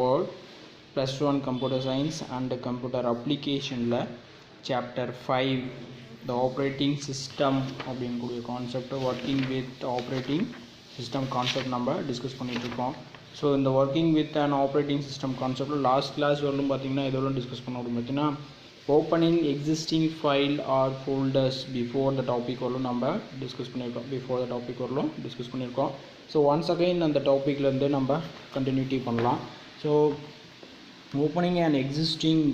Word +1 computer science and computer application la chapter 5 the operating system அப்படிங்கக்கூடிய concept working with operating system concept நம்ம discuss பண்ணிட்டு இருக்கோம். So இந்த working with and operating system concept last class வரலும் பார்த்தீங்கன்னா இதெல்லாம் discuss பண்ண அப்படின்னு பார்த்தீங்கன்னா opening existing file or folders before the topic வரலும் நம்ம டிஸ்கஸ் பண்ணியிருக்கோம். பிஃபோர் த டாபிக் வரலும் டிஸ்கஸ் பண்ணியிருக்கோம். ஸோ ஒன்ஸ் அகைன் அந்த டாப்பிக்லேருந்து நம்ம கண்டினியூட்டி பண்ணலாம். So opening and existing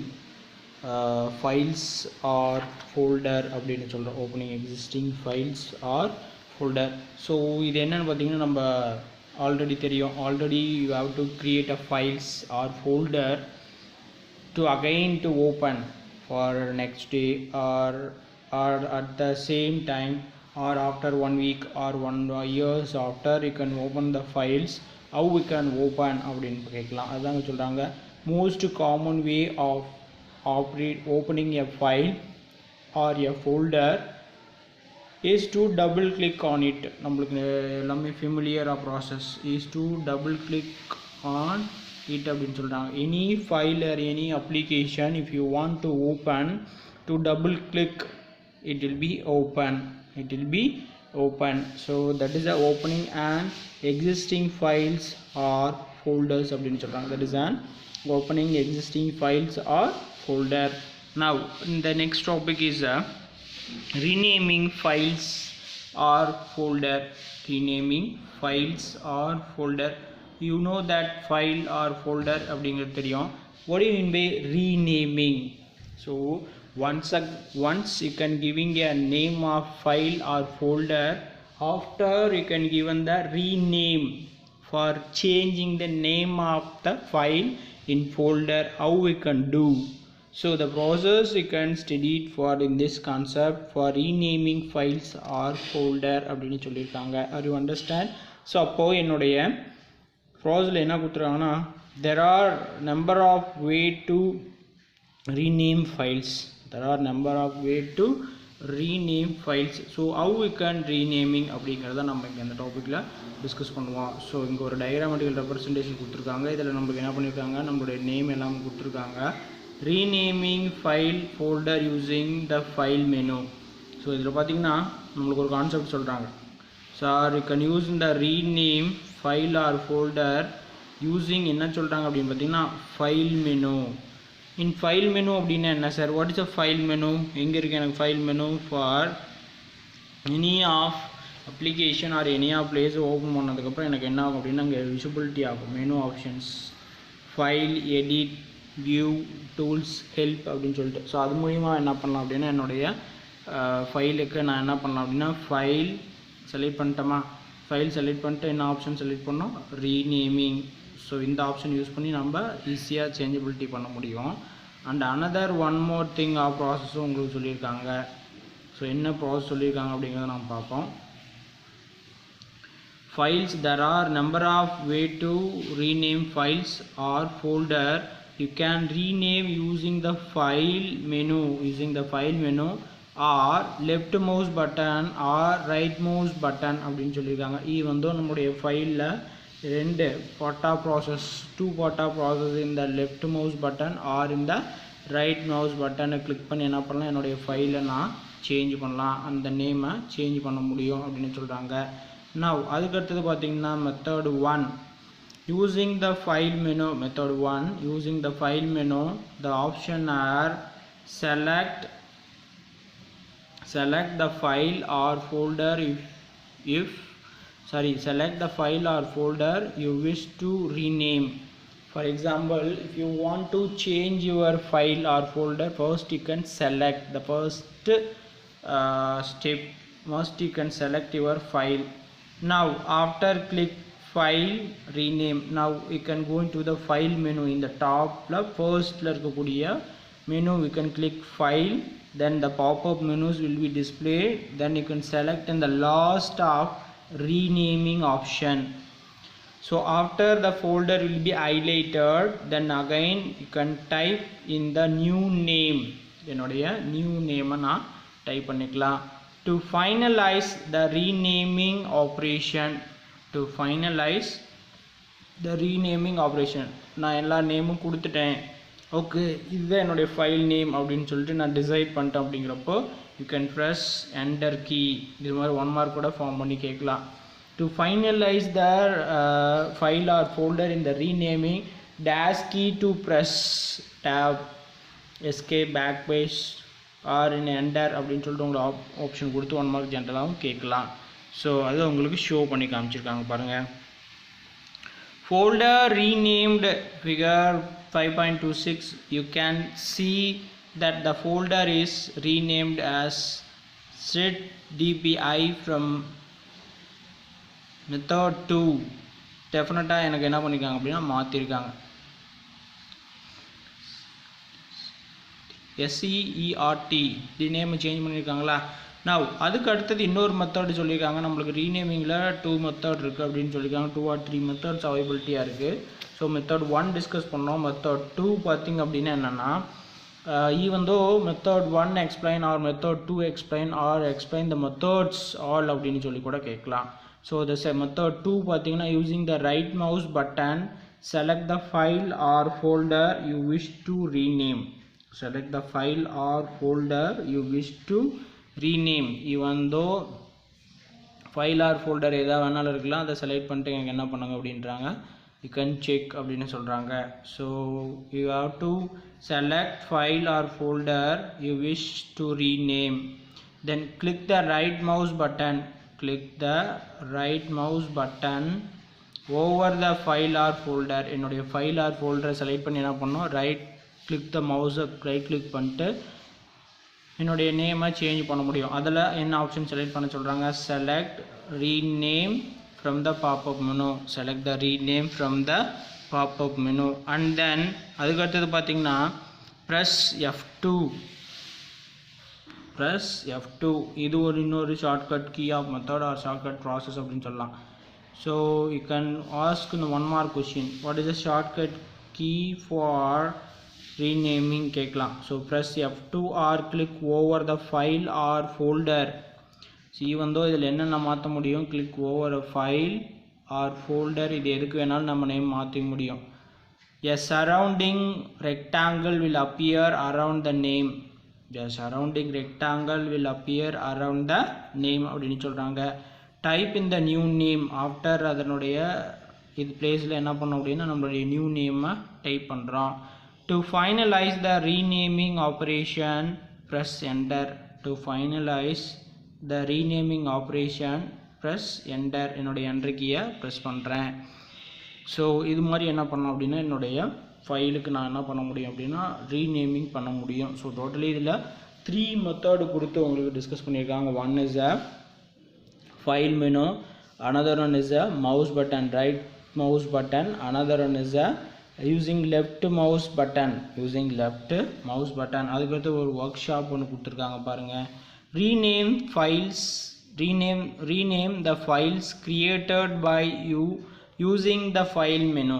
files or folder அப்படின்னு சொல்கிறோம். Opening existing files or folder. So இது என்னென்னு பார்த்தீங்கன்னா நம்ம ஆல்ரெடி தெரியும். Already you have to create a files or folder to again to open for next day or at the same time or after 1 week or 1 years after you can open the files. How we can open அப்படின்னு கேட்கலாம். அதுதாங்க சொல்கிறாங்க most common way of opening a file or a folder is to double click on it. நம்மளுக்கு எல்லாமே familiar process is to double click on it அப்படின்னு சொல்கிறாங்க. Any file or any application if you want to open, to double click it will be open. So that is the opening and existing files or folders அப்படின்னு சொல்கிறாங்க. that is an opening existing files or folder. Now the next topic is renaming files or folder. You know that file or folder அப்படிங்கிறது தெரியும். what do you mean by renaming? So once you can giving a name of file or folder, after you can given the rename for changing the name of the file in folder. How we can do? So the process you can study it for in this concept for renaming files or folder அப்படின்னு சொல்லியிருக்காங்க. Are you understand? So அப்போ என்னுடைய ப்ராசஸில் என்ன கொடுத்துருக்காங்கன்னா there are number of way to rename files. So how we can renaming அப்படிங்கிறத நம்ம இங்கே அந்த டாப்பிக்கில் டிஸ்கஸ் பண்ணுவோம். ஸோ இங்கே ஒரு டயக்ராமேட்டிக்கல் ரெப்ரசன்டேஷன் கொடுத்துருக்காங்க. இதில் நம்மளுக்கு என்ன பண்ணியிருக்காங்க, நம்மளுடைய நேம் எல்லாம் கொடுத்துருக்காங்க. renaming file folder using the file menu. So இதில் பார்த்தீங்கன்னா நம்மளுக்கு ஒரு கான்செப்ட் சொல்கிறாங்க. Sir you can use the rename file or folder using என்ன சொல்கிறாங்க அப்படின்னு பார்த்தீங்கன்னா file menu. in file menu அப்படின்னா என்ன sir, what is a file menu? எங்கே இருக்குது எனக்கு file menu? for any of application or any of place open பண்ணதுக்கப்புறம் எனக்கு என்ன ஆகும் அப்படின்னா அங்கே விசிபிலிட்டி ஆகும். Menu options file, edit, view, tools, help அப்படின்னு சொல்லிட்டு. ஸோ அது மூலிமா என்ன பண்ணலாம் அப்படின்னா என்னுடைய ஃபைலுக்கு நான் என்ன பண்ணலாம் அப்படின்னா ஃபைல் செலக்ட் பண்ணிட்டோமா, ஃபைல் செலக்ட் பண்ணிட்டு என்ன ஆப்ஷன் செலக்ட் பண்ணோம், ரீநேமிங். ஸோ இந்த ஆப்ஷன் யூஸ் பண்ணி நம்ம ஈஸியாக சேஞ்சபிலிட்டி பண்ண முடியும். And another one more thing ப்ராசஸும் உங்களுக்கு சொல்லியிருக்காங்க. ஸோ என்ன ப்ராசஸ் சொல்லியிருக்காங்க அப்படிங்கிறத நம்ம பார்ப்போம். files, there are number of way to rename files or folder. You can rename using the file menu or left mouse button or right mouse button அப்படின்னு சொல்லியிருக்காங்க. இது வந்து நம்முடைய ஃபைலில் two part of process in the left mouse button or in the right mouse button click பண்ணி என்ன பண்ணலாம், என்னுடைய ஃபைலை நான் சேஞ்ச் பண்ணலாம், அந்த நேமை சேஞ்ச் பண்ண முடியும் அப்படின்னு சொல்கிறாங்க. now அதுக்கடுத்தது பார்த்தீங்கன்னா method 1 using the file menu. The option are select the file or folder select the file or folder you wish to rename. For example, if you want to change your file or folder, first you can select the first step. First you can select your file. Now after click file rename, now you can go into the file menu. in the top first la irukkudiya menu we can click file, then the pop-up menus will be displayed, then you can select in the last of renaming option. So after the folder will be highlighted, then again you can type in the new name. என்னுடைய new name na type பண்ணிக்கலாம். to finalize the renaming operation, நான் எல்லா நேமும் கொடுத்துட்டேன், okay இதுதான் என்னுடைய file name அப்படின்னு சொல்லிட்டு நான் டிசைட் பண்ணிட்டேன் அப்படிங்கிறப்போ you can press enter key. இது மாதிரி 1 மார்க் கூட ஃபார்ம் பண்ணி கேட்கலாம். To finalize the file or folder in the renaming, dash key to press tab, escape, backspace or in enter அப்படின்னு சொல்லிட்டு உங்களுக்கு ஆப்ஷன் கொடுத்து 1 மார்க் ஜென்ரலாகவும் கேட்கலாம். ஸோ அது உங்களுக்கு ஷோ பண்ணி காமிச்சிருக்காங்க பாருங்கள். Folder renamed figure 5.26. You can see that the folder is renamed as setDPI from method 2. டெஃபினட்டாக எனக்கு என்ன பண்ணியிருக்காங்க அப்படின்னா மாற்றிருக்காங்க. SEERT தி நேம் சேஞ்ச் பண்ணியிருக்காங்களா. நான் அதுக்கு அடுத்தது இன்னொரு மெத்தட் சொல்லியிருக்காங்க. நம்மளுக்கு ரீநேமிங்கில் 2 மெத்தட் இருக்குது அப்படின்னு சொல்லியிருக்காங்க. 2 or 3 மெத்தட்ஸ் அவைபிலிட்டியாக இருக்குது. ஸோ மெத்தட் 1 டிஸ்கஸ் பண்ணோம். மெத்தட் 2 பார்த்திங்க அப்படின்னா என்னென்னா, even though method 1 explain or method 2 explain or explain the methods all அப்படின்னு சொல்லி கூட கேட்கலாம். ஸோ the method 2 பார்த்திங்கன்னா using the right mouse button select the file or folder you wish to rename. Select the file or folder you wish to rename. even though file or folder எதாவது வேணாலும் இருக்கலாம், அதை select பண்ணிட்டு எனக்கு என்ன பண்ணுங்க அப்படின்றாங்க, you can check அப்படின்னு சொல்கிறாங்க. So you have to select file or folder you wish to rename, then click the right mouse button. Click the right mouse button over the file or folder. என்னுடைய file or folder select பண்ணி என்ன பண்ணோம், right click the மவுஸை right click பண்ணிட்டு என்னுடைய நேமை change பண்ண முடியும். அதில் என்ன ஆப்ஷன் செலக்ட் பண்ண சொல்கிறாங்க, select rename from the popup menu. Select the rename from the popup menu. And then அதுக்கடுத்தது பார்த்திங்கன்னா ப்ரெஸ் F2. ப்ரெஸ் F2 இது ஒரு இன்னொரு shortcut key of method or shortcut process அப்படின்னு சொல்லலாம். ஸோ யூ கேன் ஆஸ்க் இந்த 1 mark question, what is the shortcut key for renaming கேட்கலாம். So press F2 or click over the file or folder. So even though இதில் என்னென்ன மாற்ற முடியும், click over a file or folder, இது எதுக்கு வேணாலும் நம்ம நேம் மாற்ற முடியும். A surrounding rectangle will appear around the name. The surrounding rectangle will appear around the name அப்படின்னு சொல்கிறாங்க. Type in the new name after அதனுடைய இது பிளேஸில் என்ன பண்ணோம் அப்படின்னா நம்மளுடைய நியூ நேமை டைப் பண்ணுறோம். To finalize the renaming operation, press enter. To finalize the renaming operation, press enter. என்னுடைய என்ட்ரி கீயை ப்ரெஸ் பண்ணுறேன். ஸோ இது மாதிரி என்ன பண்ணோம் அப்படின்னா என்னுடைய ஃபைலுக்கு நான் என்ன பண்ண முடியும் அப்படின்னா ரீநேமிங் பண்ண முடியும். ஸோ டோட்டலி இதில் 3 மெத்தடு கொடுத்து உங்களுக்கு டிஸ்கஸ் பண்ணியிருக்காங்க. One is a file menu, another one is a mouse button, right mouse button, another one is a using left mouse button, using left mouse button. அதுக்கடுத்து ஒரு work shop ஒன்று கொடுத்துருக்காங்க பாருங்கள். rename files, rename the files created by you using the file menu.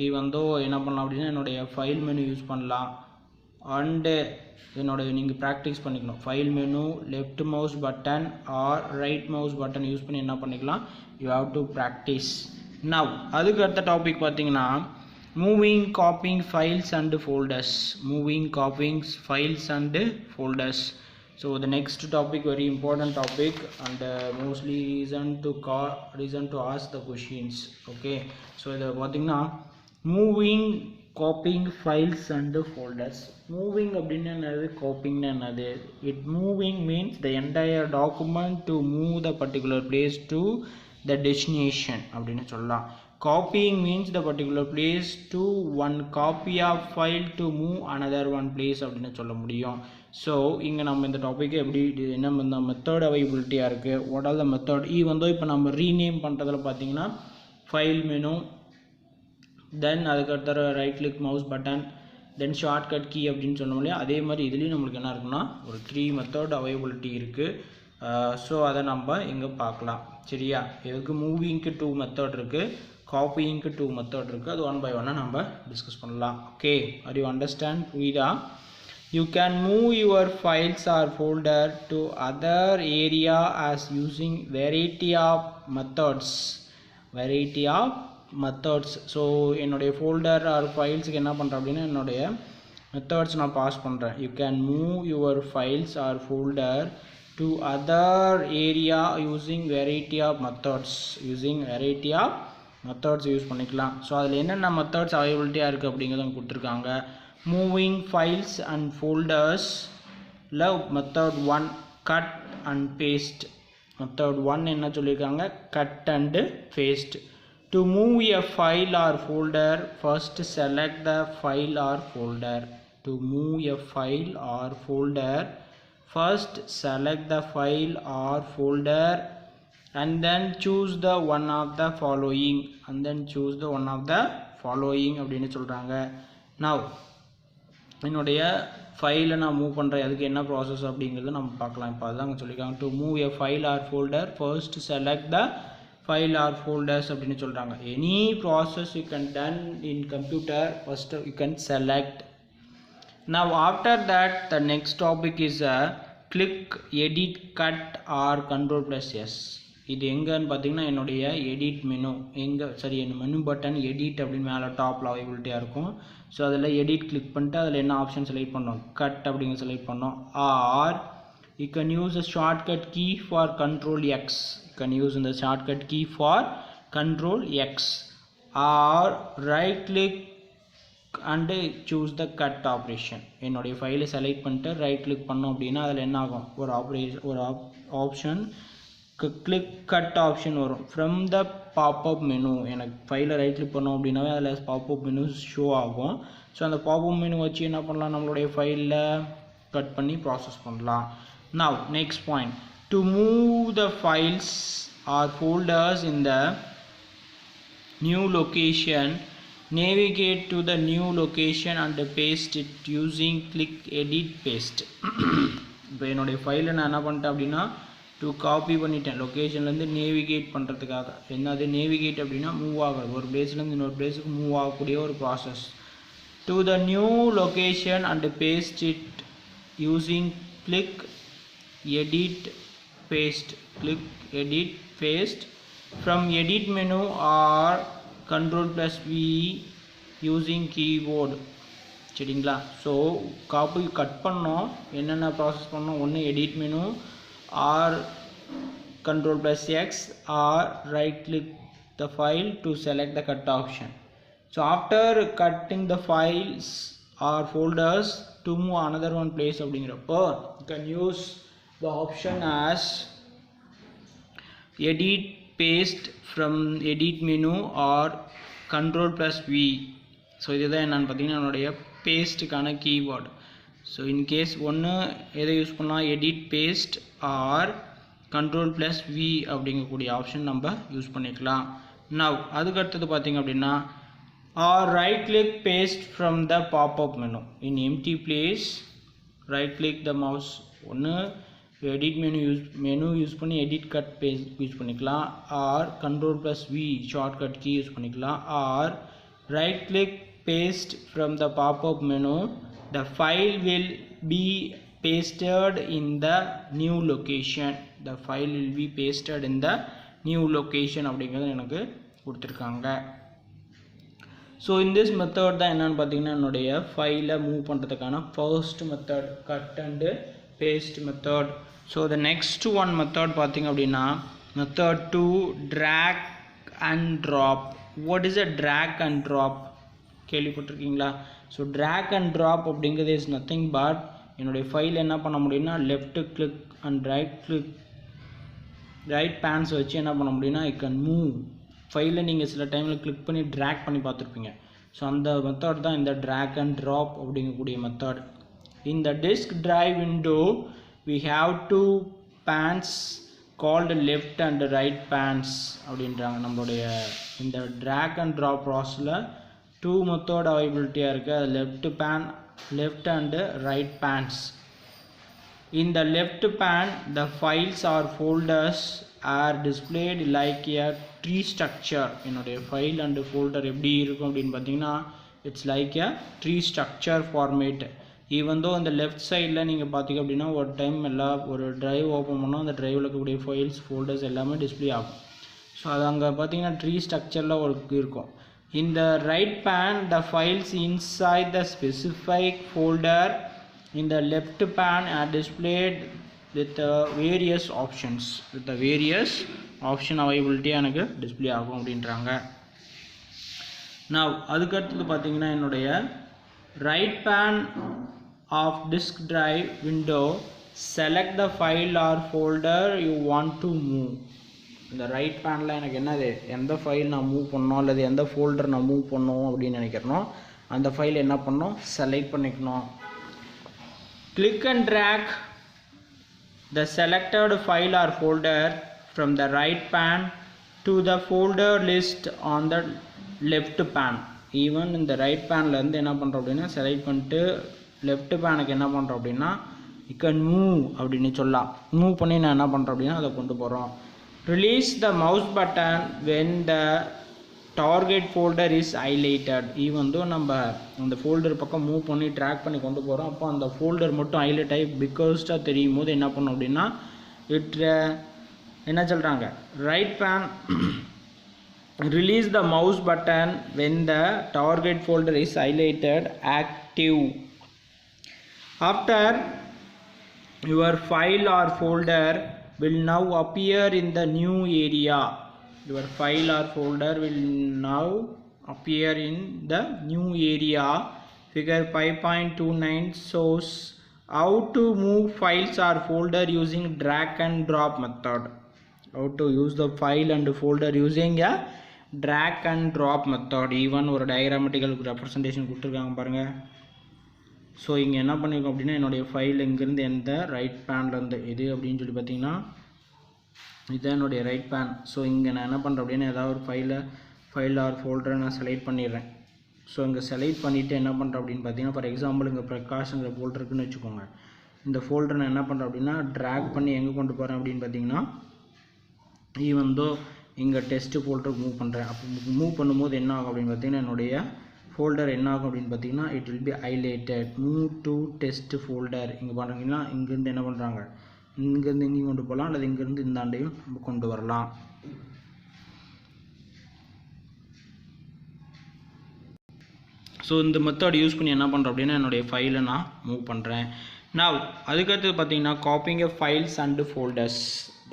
இது வந்து என்ன பண்ணலாம் அப்படின்னா என்னுடைய ஃபைல் மெனு யூஸ் பண்ணலாம். அண்டு என்னோடய நீங்கள் ப்ராக்டிஸ் பண்ணிக்கணும். File menu left mouse button or right mouse button use பண்ணி என்ன பண்ணிக்கலாம், you have to practice. Now அதுக்கு அடுத்த டாபிக் பார்த்தீங்கன்னா moving copying files and folders. Moving copying files and folders. So the next topic, very important topic, and mostly reason to ask the questions. Okay, so the பாத்தீங்கன்னா moving copying files and folders. Moving அப்படின்னா என்னது, copying என்னது. It moving means the entire document to move the particular place to the destination அப்படின்னு சொல்லலாம். Copying means the particular place to one copy of file to move another one place அப்படின்னு சொல்ல முடியும். So இங்கே நம்ம இந்த topic எப்படி என்ன இந்த மெத்தட் அவைபிலிட்டியாக இருக்குது, வாட் ஆர் த மெத்தட். வந்து இப்போ நம்ம ரீநேம் பண்ணுறதுல பார்த்தீங்கன்னா ஃபைல் மெனு, தென் அதுக்கடுத்த ரைட் கிளிக் மவுஸ் பட்டன், தென் ஷார்ட்கட் கீ அப்படின்னு சொன்னோம் இல்லையா, அதே மாதிரி இதுலேயும் நம்மளுக்கு என்ன இருக்குன்னா ஒரு 3 மெத்தட் அவைபிலிட்டி இருக்குது. ஸோ அதை நம்ம இங்கே பார்க்கலாம். சரியா, இதுக்கு மூவிங்க்கு 2 மெத்தட் இருக்குது, காப்பிங்க்கு 2 மெத்தட் இருக்குது. அது 1 by 1 நம்ம டிஸ்கஸ் பண்ணலாம். Okay, R you understand? புரியுதா? You can move your files or folder to other area as using variety of methods. Variety of methods. So என்னுடைய ஃபோல்டர் ஆர் ஃபைல்ஸுக்கு என்ன பண்ணுறேன் அப்படின்னா என்னுடைய மெத்தட்ஸ் நான் பாஸ் பண்ணுறேன். You can move your files or folder to other area using variety of methods. Use பண்ணிக்கலாம். So அதில் என்னென்ன மெத்தட்ஸ் அவைலபிலிட்டியாக இருக்குது அப்படிங்கிறத கொடுத்துருக்காங்க. Moving files and folders method 1 cut and paste. Method 1 என்ன சொல்லியிருக்காங்க, cut and paste. To move a file or folder, first select the file or folder. To move a file or folder, first select the file or folder and then choose the one of the following. அப்படின்னு சொல்கிறாங்க. Now என்னுடைய ஃபைலை நான் move பண்ணுறேன், அதுக்கு என்ன process அப்படிங்கிறது நம்ம பார்க்கலாம். இப்போ அதுதான் சொல்லியிருக்காங்க. To move a file or folder first select the file or folders அப்படின்னு சொல்கிறாங்க. Any process you can done in computer, first you can select. Now after that the next topic is click edit cut R Ctrl+S. இது எங்கன்னு பார்த்தீங்கன்னா என்னுடைய edit menu என் menu button edit அப்படின்னு மேலே டாப்பில் அவைலபிலிட்டியாக இருக்கும். ஸோ அதில் எடிட் கிளிக் பண்ணிட்டு அதில் என்ன ஆப்ஷன் செலக்ட் பண்ணோம், கட் அப்படிங்க செலக்ட் பண்ணோம். Or you can use a shortcut key for Ctrl+X. Or right click and choose the cut operation. என்னுடைய ஃபைலை செலக்ட் பண்ணிட்டு ரைட் கிளிக் பண்ணோம் அப்படின்னா அதில் என்ன ஆகும், ஒரு ஆப்ஷன் கிளிக் கட் ஆப்ஷன் வரும். From the popup menu. எனக்கு ஃபைலை ரைட் கிளிக் பண்ணோம் அப்படின்னாவே அதில் பாப்அப் மெனு ஷோ ஆகும். ஸோ அந்த பாப்அப் மெனு வச்சு என்ன பண்ணலாம், நம்மளுடைய ஃபைலில் கட் பண்ணி ப்ராசஸ் பண்ணலாம். Now next point, to move the files or folders in the new location, navigate to the new location and paste it using click edit paste. இப்போ என்னுடைய ஃபைலை நான் என்ன பண்ணிட்டேன் அப்படின்னா காப்பி பண்ணிட்டேன் லொக்கேஷன்லேருந்து நேவிகேட் பண்ணுறதுக்காக. என்னது நேவிகேட் அப்படின்னா மூவ் ஆகிறது, ஒரு பிளேஸ்லேருந்து இன்னொரு பிளேஸுக்கு மூவ் ஆகக்கூடிய ஒரு process. To the new location and paste it using click edit paste from edit menu or Ctrl+V using keyboard. சரிங்களா? ஸோ காப்பி கட் பண்ணோம், என்னென்ன ப்ராசஸ் பண்ணோம், ஒன்று edit menu or Ctrl+X or right click the file to select the cut option. So after cutting the files or folders to move another one place அப்படிங்கிறப்போ you can use the option as edit paste from edit menu or Ctrl+V. So இதுதான் என்னன்னு பார்த்தீங்கன்னா என்னுடைய பேஸ்ட்டுக்கான keyword. So in case ஒன்று எதை use பண்ணலாம், edit paste R Ctrl+V அப்படிங்கக்கூடிய option நம்ம யூஸ் பண்ணிக்கலாம். நவ் அதுக்கு அடுத்தது பார்த்தீங்க அப்படின்னா or right click paste from the popup menu in empty place. Right click the mouse. ஒன்று எடிட் மெனு யூஸ் பண்ணி எடிட் கட் பேஸ்ட் யூஸ் பண்ணிக்கலாம். Or Ctrl+V shortcut key use பண்ணிக்கலாம். Or right click paste from the pop-up menu. The file will be pasted in the new location. அப்படிங்கிறது எனக்கு கொடுத்துருக்காங்க. So in this method தான் என்னன்னு பார்த்தீங்கன்னா என்னுடைய ஃபைலை மூவ் பண்ணுறதுக்கான first method cut and paste method. So the next one method பார்த்தீங்க அப்படின்னா method 2 drag and drop. What is a drag and drop? கேள்விப்பட்டிருக்கீங்களா? ஸோ ட்ராக் அண்ட் ட்ராப் அப்படிங்கிறது இஸ் நத்திங் பட் என்னுடைய ஃபைல் என்ன பண்ண முடியும்னா லெஃப்ட் கிளிக் அண்ட் ரைட் பேன்ஸ் வச்சு என்ன பண்ண முடியும்னா ஐ கேன் மூவ். ஃபைலை நீங்கள் சில டைமில் கிளிக் பண்ணி ட்ராக் பண்ணி பார்த்துருப்பீங்க. ஸோ அந்த மெத்தட் தான் இந்த ட்ராக் அண்ட் ட்ராப் அப்படிங்கக்கூடிய மெத்தட். இந்த disk drive window we have two panes called left and right panes அப்படின்றாங்க. நம்மளுடைய இந்த ட்ராக் அண்ட் ட்ராப் ப்ராசஸில் டூ மெத்தட் அவைலபிலிட்டியாக இருக்குது. Left and right panes. In the left pan, the files or folders are displayed like a tree structure. என்னுடைய file and folder எப்படி இருக்கும் அப்படின்னு பார்த்தீங்கன்னா it's like a tree structure format. Even though இந்த left சைடில் நீங்கள் பார்த்தீங்க அப்படின்னா ஒரு டைம் ஒரு ட்ரைவ் ஓப்பன் பண்ணால் அந்த ட்ரைவில் இருக்கக்கூடிய ஃபைல்ஸ் ஃபோல்டர்ஸ் எல்லாமே டிஸ்பிளே ஆகும். ஸோ அது அங்கே பார்த்தீங்கன்னா ட்ரீ ஸ்ட்ரக்சரில் ஒரு இருக்கும். In the right pane, the files inside the specific folder in the left pane are displayed with various options. With the various option availability எனக்கு டிஸ்பிளே ஆகும் அப்படின்றாங்க. Now அதுக்கு அடுத்தது பார்த்தீங்கன்னா என்னுடைய right pane of disk drive window, select the file or folder you want to move. இந்த right பேனில் எனக்கு என்னது எந்த ஃபைல் நான் மூவ் பண்ணணும் அல்லது எந்த ஃபோல்டர் நான் மூவ் பண்ணணும் அப்படின்னு நினைக்கிறனோ அந்த ஃபைல் என்ன பண்ணணும் செலக்ட் பண்ணிக்கணும். Click and drag the selected file or folder from the right pane to the folder list on the left pane. Even இந்த ரைட் பேன்லேருந்து என்ன பண்ணுறோம் அப்படின்னா செலக்ட் பண்ணிட்டு லெஃப்ட் பேனுக்கு என்ன பண்ணுறோம் அப்படின்னா யூ கேன் மூவ் அப்படின்னு சொல்லலாம். மூவ் பண்ணி நான் என்ன பண்ணுறோம் அப்படின்னா அதை கொண்டு போகிறோம். Release the mouse button when the target folder is highlighted. Even though நம்ம அந்த ஃபோல்டர் பக்கம் மூவ் பண்ணி ட்ராக் பண்ணி கொண்டு போகிறோம், அப்போ அந்த ஃபோல்டர் மட்டும் ஹைலைட் ஆகி பிகாஸ்டாக தெரியும் போது என்ன பண்ணோம் அப்படின்னா என்ன சொல்கிறாங்க right pane release the mouse button when the target folder is highlighted active. After your file or folder will now appear in the new area. Your file or folder will now appear in the new area. Figure 5.29 shows how to move files or folder using drag and drop method. How to use the file and folder using a drag and drop method. Even ஒரு diagrammatical representation கொடுத்துருக்காங்க பாருங்க. So இங்கே என்ன பண்ணியிருக்கோம் அப்படின்னா என்னுடைய file இங்கேருந்து எந்த ரைட் பேன்லேருந்து இது அப்படின்னு சொல்லி பார்த்தீங்கன்னா இதுதான் என்னுடைய ரைட் பேன். ஸோ இங்கே நான் என்ன பண்ணுறேன் அப்படின்னா ஏதாவது ஒரு ஃபைல் ஆர் ஃபோல்டரை நான் செலக்ட் பண்ணிடுறேன். ஸோ இங்கே செலக்ட் பண்ணிவிட்டு என்ன பண்ணுறேன் அப்படின்னு பார்த்தீங்கன்னா ஃபார் எக்ஸாம்பிள் இங்கே பிரகாஷ்ங்கிற ஃபோல்டர் இருக்குன்னு வச்சுக்கோங்க. இந்த ஃபோல்டரை நான் என்ன பண்ணுறேன் அப்படின்னா ட்ராக் பண்ணி எங்கே கொண்டு போகிறேன் அப்படின்னு பார்த்தீங்கன்னா ஈவன் தோ இங்கே டெஸ்ட்டு ஃபோல்டருக்கு மூவ் பண்ணுறேன். அப்போ மூவ் பண்ணும்போது என்ன ஆகும் அப்படின்னு பார்த்தீங்கன்னா என்னுடைய ஃபோல்டர் என்ன ஆகும் அப்படின்னு பார்த்தீங்கன்னா it will be highlighted. Move to test folder இங்கே பண்ணுறீங்கன்னா இங்கேருந்து என்ன பண்ணுறாங்க இங்கேருந்து இங்கேயும் கொண்டு போகலாம் அல்லது இங்கேருந்து இந்த ஆண்டையும் நம்ம கொண்டு வரலாம். ஸோ இந்த மெத்தட் யூஸ் பண்ணி என்ன பண்ணுறேன் அப்படின்னா என்னுடைய ஃபைலை நான் மூவ் பண்ணுறேன். நான் அதுக்கடுத்து பார்த்தீங்கன்னா copying files and folders.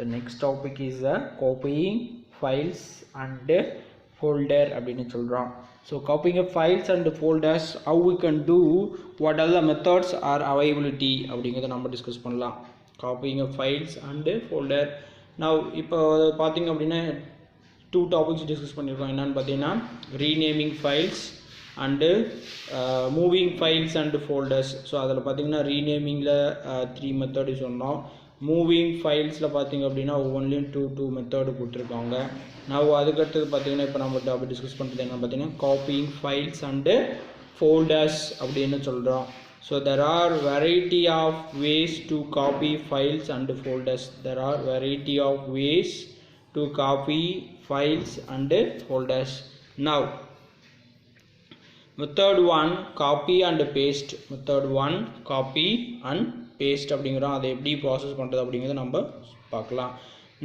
The next topic is copying files and folder அப்படின்னு சொல்கிறோம். So copying of files and folders, how we can do, what all the methods are availability அப்படிங்கிறத நம்ம டிஸ்கஸ் பண்ணலாம். copying of files and folder. Now இப்போ பார்த்தீங்க அப்படின்னா 2 topics discuss பண்ணியிருக்கோம். என்னென்னு பார்த்தீங்கன்னா renaming files and moving files and folders. So அதில் பார்த்தீங்கன்னா ரீநேமிங்கில் 3 மெத்தடு சொன்னோம். மூவிங் ஃபைல்ஸில் பார்த்தீங்க அப்படின்னா ஒவ்வொன்றிலையும் 2 மெத்தடு கொடுத்துருக்காங்க. நான் அதுக்கடுத்தது பார்த்தீங்கன்னா இப்போ நம்ம அப்படி டிஸ்கஸ் பண்ணுறது என்ன பார்த்தீங்கன்னா காப்பிங் ஃபைல்ஸ் அண்டு ஃபோல்டர்ஸ் அப்படின்னு சொல்கிறோம். So there are variety of ways to copy files and folders. There are variety of ways to copy files and folders. Now method 1 copy and paste. Method 1 copy and paste அப்படிங்கிறோம். அதை எப்படி process பண்ணுறது அப்படிங்கிறத நம்ம பார்க்கலாம்.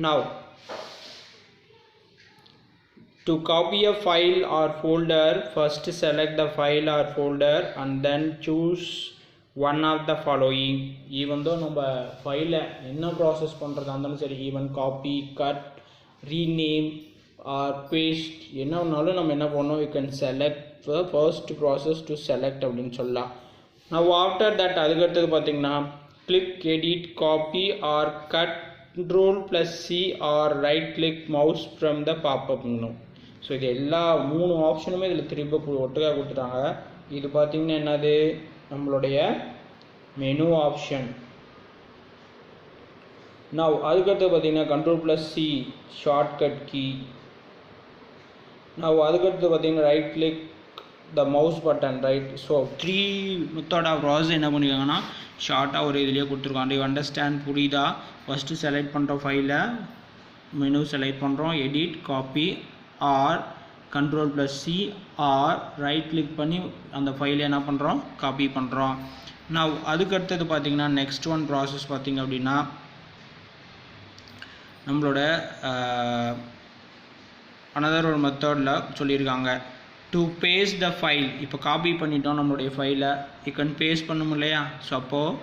Now to copy a file or folder, first select the file or folder and then choose one of the following. Even though நம்ம ஃபைலை என்ன ப்ராசஸ் பண்ணுறதா இருந்தாலும் சரி, even copy, cut, rename or paste என்ன ஒன்றாலும் நம்ம என்ன பண்ணோம், you can select the first process to select அப்படின்னு சொல்லலாம். now after that அதுக்கடுத்தது பார்த்தீங்கன்னா click edit copy or cut Ctrl+C or right click mouse from the pop-up menu. So இது எல்லா 3 ஆப்ஷனுமே இதில் திரும்ப ஒட்டுக்காக கொடுத்துட்டாங்க. இது பார்த்தீங்கன்னா என்னது நம்மளுடைய மெனு ஆப்ஷன். now அதுக்கடுத்து பார்த்தீங்கன்னா Ctrl+C ஷார்ட்கட் கீ. now அதுக்கடுத்து பார்த்தீங்கன்னா right click the mouse button right. So 3 method of process என்ன பண்ணியிருக்காங்கன்னா ஷார்ட்டாக ஒரு இதுலேயே கொடுத்துருக்காங்க. யூ அண்டர்ஸ்டாண்ட் புரியுதா? ஃபஸ்ட்டு செலக்ட் பண்ணுற ஃபைலை மெனு செலக்ட் பண்ணுறோம், edit, copy or Ctrl+C or right click பண்ணி அந்த ஃபைலை என்ன பண்ணுறோம், காப்பி பண்ணுறோம். நான் அதுக்கடுத்தது பார்த்திங்கன்னா நெக்ஸ்ட் ஒன் ப்ராசஸ் பார்த்திங்க அப்படின்னா நம்மளோட another ஒரு மெத்தடில் சொல்லியிருக்காங்க. டு பேஸ்ட் த ஃபைல், இப்போ காப்பி பண்ணிட்டோம் நம்மளுடைய ஃபைலை, யூ கேன் பேஸ்ட் பண்ணணும் இல்லையா? ஸோ அப்போது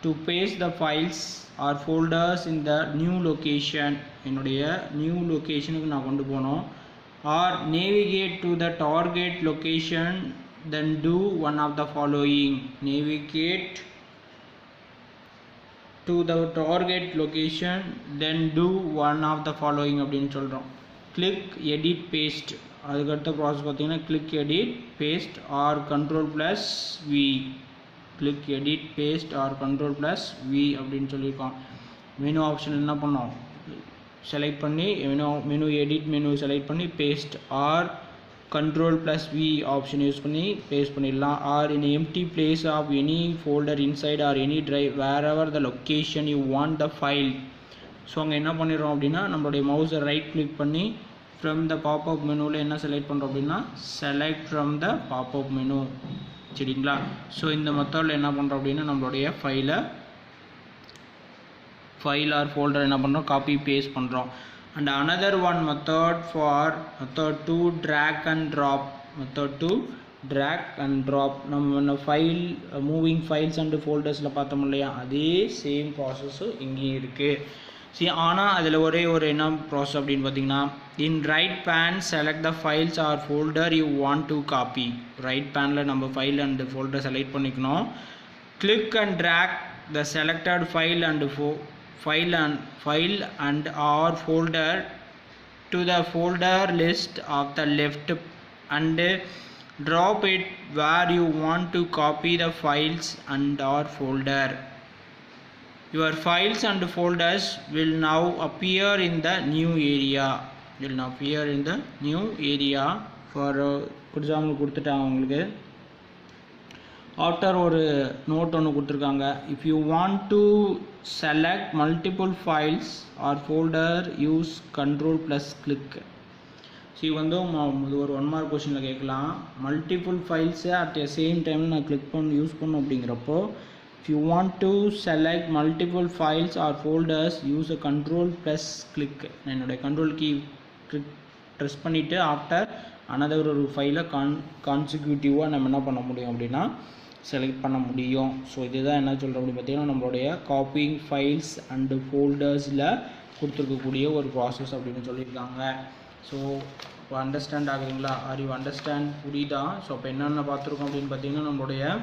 to paste the files or folders in the new location, என்னுடைய நியூ லொக்கேஷனுக்கு நான் கொண்டு போனோம். Or navigate to the target location then do one of the following. Navigate to the target location then do one of the following அப்படின்னு சொல்கிறோம். click edit paste, அதுக்கடுத்த process பார்த்தீங்கன்னா click edit paste or control plus V. click edit paste or control plus V அப்படின்னு சொல்லியிருக்கோம். Menu option என்ன பண்ணோம், select பண்ணி menu edit menu select பண்ணி paste or control plus V option use பண்ணி paste பண்ணிடலாம். or in empty place of any folder inside or any drive wherever the location you want the file. So அங்கே என்ன பண்ணிடுறோம் அப்படின்னா நம்மளுடைய மவுஸை right click பண்ணி from the pop-up மெனுவில் என்ன செலக்ட் பண்ணுறோம் அப்படின்னா select from the popup menu. சரிங்களா? ஸோ இந்த மெத்தடில் என்ன பண்ணுறோம் அப்படின்னா நம்மளுடைய ஃபைல் ஆர் ஃபோல்டர் என்ன பண்ணுறோம், காப்பி பேஸ்ட் பண்ணுறோம். And another one method for method to drag and drop. method to drag and drop, நம்ம ஃபைல் மூவிங் ஃபைல்ஸ் அண்ட் ஃபோல்டர்ஸில் பார்த்தோம் இல்லையா, அதே சேம் ப்ராசஸும் இங்கேயும் இருக்குது. சரி, ஆனால் அதில் ஒரே ஒரு என்ன ப்ராசஸ் அப்படின்னு பார்த்தீங்கன்னா, in right pane select the files or folder you want to copy. Right பேனில் நம்ம ஃபைல் அண்ட் ஃபோல்டர் செலக்ட் பண்ணிக்கணும். Click and drag the selected file and or folder to the folder list of the left and drop it where you want to copy the files and or folder. Your files and folders will now appear in the new area. For example கொடுத்துட்டாங்க உங்களுக்கு. After ஒரு note ஒன்று கொடுத்துருக்காங்க. If you want to select multiple files or folder use control plus click. So இது வந்து இது ஒரு 1 mark கொஷனில் கேட்கலாம். மல்டிபிள் ஃபைல்ஸை அட் த சேம் டைம் நான் கிளிக் யூஸ் பண்ணும் அப்படிங்கிறப்போ, if you want to select multiple files or folders use a control plus click. நான் என்னுடைய கண்ட்ரோல் கீ ப்ரெஸ் பண்ணிவிட்டு ஆஃப்டர் அனதர் ஒரு ஃபைலை கான்சிக்யூட்டிவாக நம்ம என்ன பண்ண முடியும் அப்படின்னா செலக்ட் பண்ண முடியும். ஸோ இதுதான் என்ன சொல்கிறோம் அப்படின்னு பார்த்தீங்கன்னா நம்மளுடைய காப்பிங் ஃபைல்ஸ் அண்டு ஃபோல்டர்ஸில் கொடுத்துருக்கக்கூடிய ஒரு ப்ராசஸ் அப்படின்னு சொல்லியிருக்காங்க. ஸோ இப்போ அண்டர்ஸ்டாண்ட் ஆகுதுங்களா? Are you understand? புரியுதா? ஸோ இப்போ என்னென்ன பார்த்துருக்கோம் அப்படின்னு பார்த்தீங்கன்னா நம்மளுடைய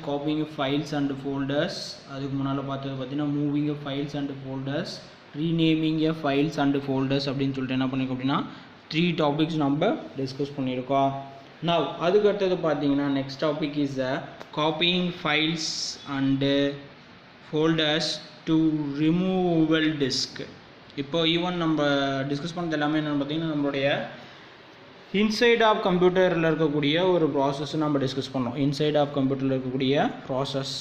காப்பிங் ஃபைல்ஸ் அண்டு ஃபோல்டர்ஸ், அதுக்கு முன்னால் பார்த்தது பார்த்தீங்கன்னா moving files and folders, renaming files and folders அப்படின்னு சொல்லிட்டு என்ன பண்ணியிருக்கோம் அப்படின்னா 3 டாபிக்ஸ் நம்ம டிஸ்கஸ் பண்ணியிருக்கோம். Now அதுக்கு அடுத்தது பார்த்தீங்கன்னா next topic is copying files and folders to removal disk. இப்போ ஈவன் நம்ம டிஸ்கஸ் பண்ணது எல்லாமே என்னென்னு பார்த்தீங்கன்னா நம்மளுடைய இன்சைட் ஆஃப் கம்ப்யூட்டரில் இருக்கக்கூடிய ஒரு ப்ராசஸ் நம்ம டிஸ்கஸ் பண்ணோம். இன்சைட் ஆஃப் கம்ப்யூட்டரில் இருக்கக்கூடிய ப்ராசஸ்.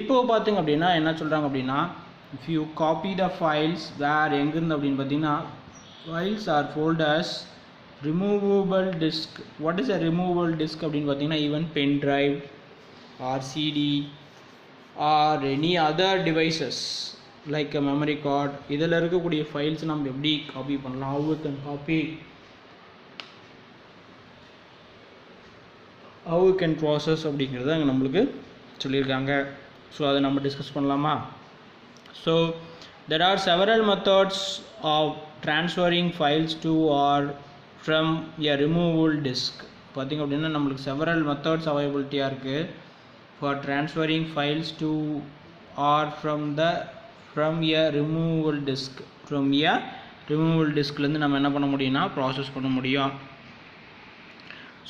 இப்போது பார்த்திங்க அப்படின்னா என்ன சொல்கிறாங்க அப்படின்னா, if you copy the files where எங்கேருந்து அப்படின்னு பார்த்தீங்கன்னா files or folders removable disk. what is a removable disk அப்படின்னு பார்த்தீங்கன்னா even pen drive or CD or any other devices like memory card, இதில் இருக்கக்கூடிய ஃபைல்ஸ் நம்ம எப்படி காப்பி பண்ணலாம், how we can copy, how we can process அப்படிங்கிறத அங்கே நம்மளுக்கு சொல்லியிருக்காங்க. ஸோ அதை நம்ம டிஸ்கஸ் பண்ணலாமா? So there are several methods of transferring files to or from a removable disk. பார்த்திங்க அப்படின்னா நம்மளுக்கு several methods அவைலபிலிட்டியாக இருக்குது for transferring files to or from a removable disk. from a removable diskலேருந்து நம்ம என்ன பண்ண முடியும்னா ப்ராசஸ் பண்ண முடியும்.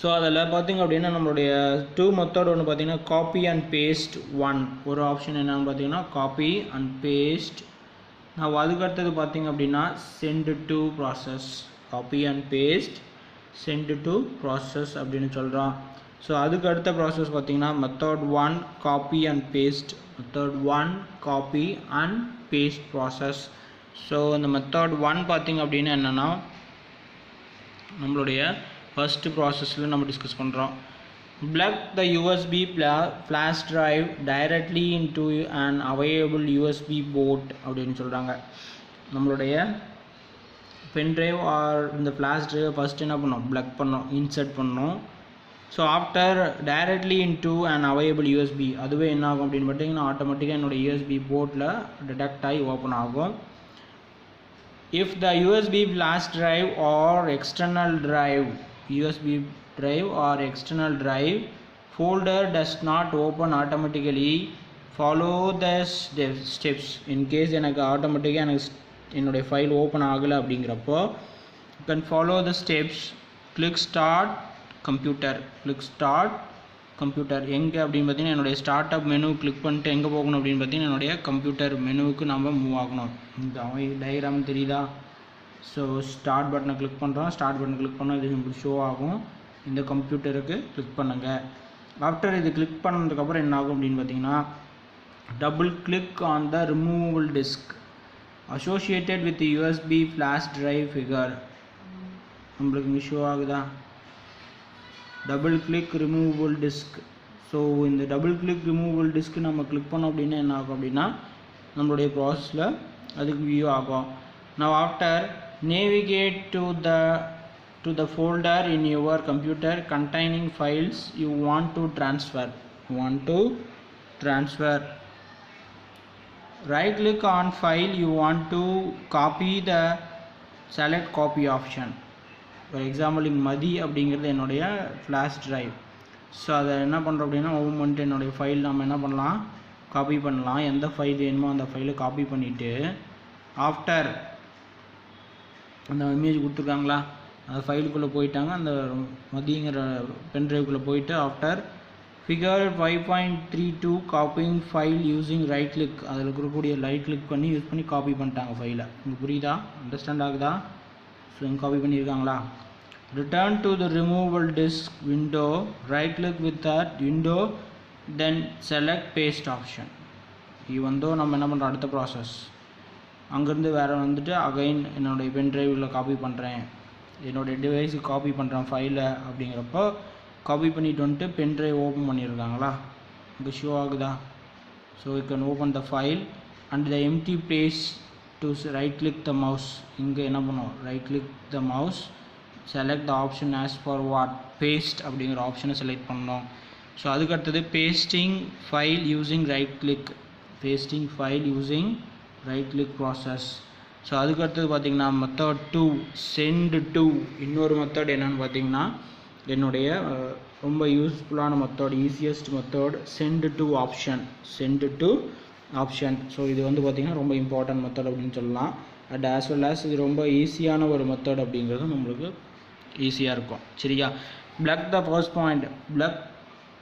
ஸோ அதில் பார்த்திங்க அப்படின்னா நம்மளுடைய 2 மெத்தட் ஒன்று பார்த்திங்கன்னா காப்பி அண்ட் பேஸ்ட். ஒரு ஆப்ஷன் என்னென்னு பார்த்தீங்கன்னா காப்பி அண்ட் பேஸ்ட். நான் அதுக்கடுத்தது பார்த்திங்க அப்படின்னா send to process. Copy and paste, send to process அப்படின்னு சொல்கிறோம். ஸோ அதுக்கு அடுத்த ப்ராசஸ் பார்த்திங்கன்னா method 1 copy and paste. Method 1 copy and paste process. So இந்த மெத்தட் 1 பார்த்திங்க அப்படின்னா என்னென்னா நம்மளுடைய ஃபஸ்ட்டு ப்ராசஸில் நம்ம டிஸ்கஸ் பண்ணுறோம். plug the USB flash drive directly into an available USB port அப்படின்னு சொல்கிறாங்க. நம்மளுடைய pen drive or இந்த flash drive first என்ன பண்ணோம் plug பண்ணோம் insert பண்ணோம் so after directly into an available USB அதுவே என்ன ஆகும் அப்படினு பார்த்தீங்கன்னா ஆட்டோமேட்டிக்கா என்னோட USB போர்ட்ல டிடெக்ட் ஆகி ஓபன் ஆகும் if the USB flash drive or external drive USB drive or external drive folder does not open automatically follow the steps in case எனக்கு ஆட்டோமேட்டிக்கா எனக்கு என்னோட ஃபைல் ஓபன் ஆகல அப்படிங்கறப்போ you can follow the steps click start computer எங்க அப்படினு பார்த்தீங்கன்னா என்னோட start up menu click பண்ணிட்டு எங்க போகணும் அப்படினு பார்த்தீங்கன்னா என்னோட கம்ப்யூட்டர் மெனுவுக்கு நாம மூவ் ஆகணும் இந்த டயகிராம் தெரியுதா சோ ஸ்டார்ட் பட்டனை கிளிக் பண்றோம் ஸ்டார்ட் பட்டன் கிளிக் பண்ணா இது உங்களுக்கு ஷோ ஆகும் இந்த கம்ப்யூட்டருக்கு கிளிக் பண்ணுங்க ஆஃப்டர் இது கிளிக் பண்ணதுக்கு அப்புறம் என்ன ஆகும் அப்படினு பார்த்தீங்கன்னா double click on the removable disk associated with the USB flash drive figure உங்களுக்கு ஷோ ஆகுதா double click removable disk so இந்த double click removable disk நம்ம click பண்ணோம் அப்படினா என்ன ஆகும் அப்படினா நம்மளுடைய processல அதுக்கு view ஆகும் now after navigate to the folder in your computer containing files you want to transfer right click on file you want to copy the select copy option for example இங்க மதி அப்படிங்கிறது என்னோட flash drive சோ அத என்ன பண்றோம் அப்படினா open பண்ணிட்டு என்னோட file நாம என்ன பண்ணலாம் காப்பி பண்ணலாம் எந்த ஃபைல் வேணுமோ அந்த ஃபைலை காப்பி பண்ணிட்டு ஆஃப்டர் அந்த இமேஜ் கொடுத்திருக்காங்களா அந்த ஃபைலுக்குள்ள போய்ட்டாங்க அந்த மதிங்கிற பென் டிரைவ்க்குள்ள போய்ட்டு after figure 5.32 copying file using right click அதுல இருக்கக்கூடிய ரைட் கிளிக் பண்ணி யூஸ் பண்ணி காப்பி பண்ணிட்டாங்க ஃபைலை உங்களுக்கு புரியுதா அண்டர்ஸ்டாண்ட் ஆகுதா சோ இங்க copy பண்ணிருக்காங்களா return to the removable disk window right click with that window then select paste option இது வந்து நம்ம என்ன பண்றோம் அடுத்த process அங்க இருந்து வேற வந்துட்டு அகைன் என்னோட பென் டிரைவ்ல காப்பி பண்றேன் என்னோட டிவைஸ்க்கு காப்பி பண்றேன் ஃபைலை அப்படிங்கறப்போ காப்பி பண்ணிட்டு வந்து பென் டிரைவ் ஓபன் பண்ணிருக்காங்களா இங்க ஷோ ஆகுதா so you can open the file and the empty place to right click the mouse இங்க என்ன பண்ணோம் right click the mouse select the option as for what paste அப்படிங்கற ஆப்ஷனை select பண்ணனும் so அதுக்கு அடுத்து pasting file using right click process so அதுக்கு அடுத்து பாத்தீங்கன்னா method 2 send to இன்னொரு மெத்தட் என்னன்னு பாத்தீங்கன்னா என்னோட ரொம்ப யூஸ்ஃபுல்லான method easiest method send to option so இது வந்து பாத்தீங்கன்னா ரொம்ப இம்பார்ட்டன்ட் மெத்தட் அப்படினு சொல்லலாம் and as well as இது ரொம்ப ஈஸியான ஒரு மெத்தட் அப்படிங்கிறது நமக்கு ஈஸியா இருக்கும் சரியா plug the first point plug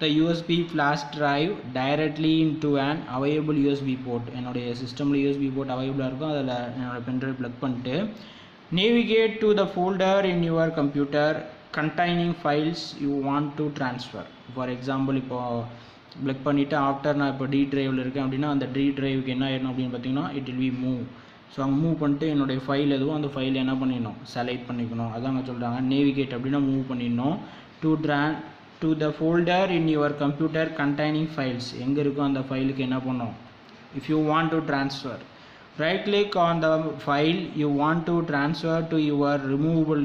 the USB flash drive directly into an available USB port என்னோட சிஸ்டம்ல USB port available இருக்கும் அதுல என்னோட pen drive plug பண்ணிட்டு navigate to the folder in your computer containing files you want to transfer for example இப்போ plug பண்ணிட்டு after நான் இப்போ D driveல இருக்கேன் அப்படினா அந்த D driveக்கு என்ன ஆயிடும் அப்படினு பாத்தீங்கன்னா it will be move so அங்க மூவ் பண்ணிட்டு என்னோட ஃபைல் எதுவோ அந்த ஃபைலை என்ன பண்ணிடணும் செலக்ட் பண்ணிக்கணும் அதாங்க சொல்றாங்க நேவிகேட் அப்படினா மூவ் பண்ணிடணும் to the folder in your computer containing files எங்க இருக்கோ அந்த ஃபைலுக்கு என்ன பண்ணனும் if you want to transfer right click on the file you want to transfer to your removable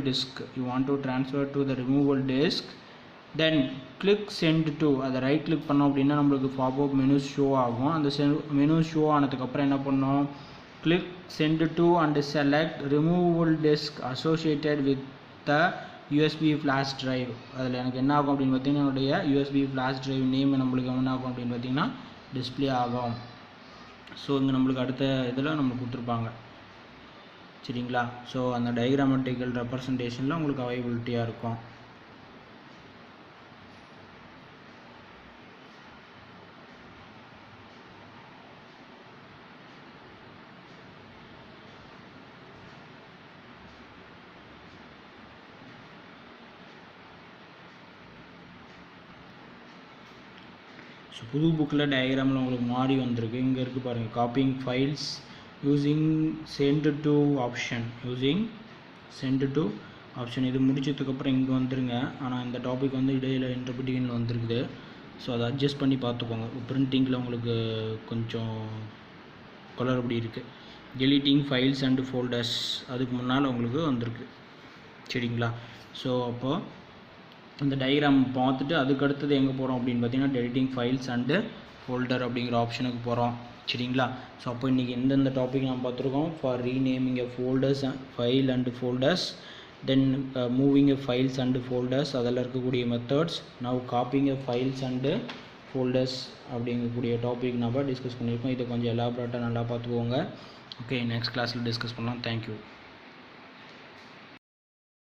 disk then click send to அத right click பண்ணோம் அப்படினா நமக்கு pop up menu show ஆகும் அந்த menu show ஆனதுக்கு அப்புறம் என்ன பண்ணனும் click send to and select removable disk associated with the USB flash drive அதுல எனக்கு என்ன ஆகும் அப்படினு பார்த்தீங்கன்னா என்னோட USB flash drive நேம் நமக்கு என்ன ஆகும் அப்படினு பார்த்தீங்கன்னா டிஸ்ப்ளே ஆகும் சோ இங்க நமக்கு அடுத்த இதெல்லாம் நமக்கு கொடுத்திருப்பாங்க சரிங்களா சோ அந்த டயகிராமட்டிக்கல் ரெப்ரசன்டேஷன்ல உங்களுக்கு அவைலபிலிட்டியா இருக்கும் ஸோ புது புக்கில் டயக்ராமில் உங்களுக்கு மாறி வந்திருக்கு இங்கே இருக்குது பாருங்கள் copying files using send to option இது முடிச்சதுக்கப்புறம் இங்கே வந்துருங்க ஆனால் இந்த டாபிக் வந்து இடையில இன்டர்பிரிட்டிங்கில் வந்துருக்குது ஸோ அதை அட்ஜஸ்ட் பண்ணி பார்த்துக்கோங்க பிரிண்டிங்கில் உங்களுக்கு கொஞ்சம் குளறுபடி இருக்குது deleting files and folders அதுக்கு முன்னால் உங்களுக்கு வந்திருக்கு சரிங்களா. ஸோ அப்போது அந்த டயக்ராம் பார்த்துட்டு அதுக்கு அடுத்தது எங்கே போகிறோம் அப்படின்னு பார்த்தீங்கன்னா டெலிட்டிங் ஃபைல்ஸ் அண்டு ஃபோல்டர் அப்படிங்கிற ஆப்ஷனுக்கு போகிறோம் சரிங்களா. ஸோ அப்போ இன்றைக்கி எந்தெந்த டாபிக் நம்ம பார்த்துருக்கோம், for renaming a folders file and folders, then moving a files and folders அதில் இருக்கக்கூடிய methods, now copying a files and folders அப்படிங்கக்கூடிய டாபிக் நம்ம டிஸ்கஸ் பண்ணியிருக்கோம். இதை கொஞ்சம் எலாபரேட்டாக நல்லா பார்த்துக்கோங்க. ஓகே, நெக்ஸ்ட் கிளாஸில் டிஸ்கஸ் பண்ணலாம். தேங்க்யூ.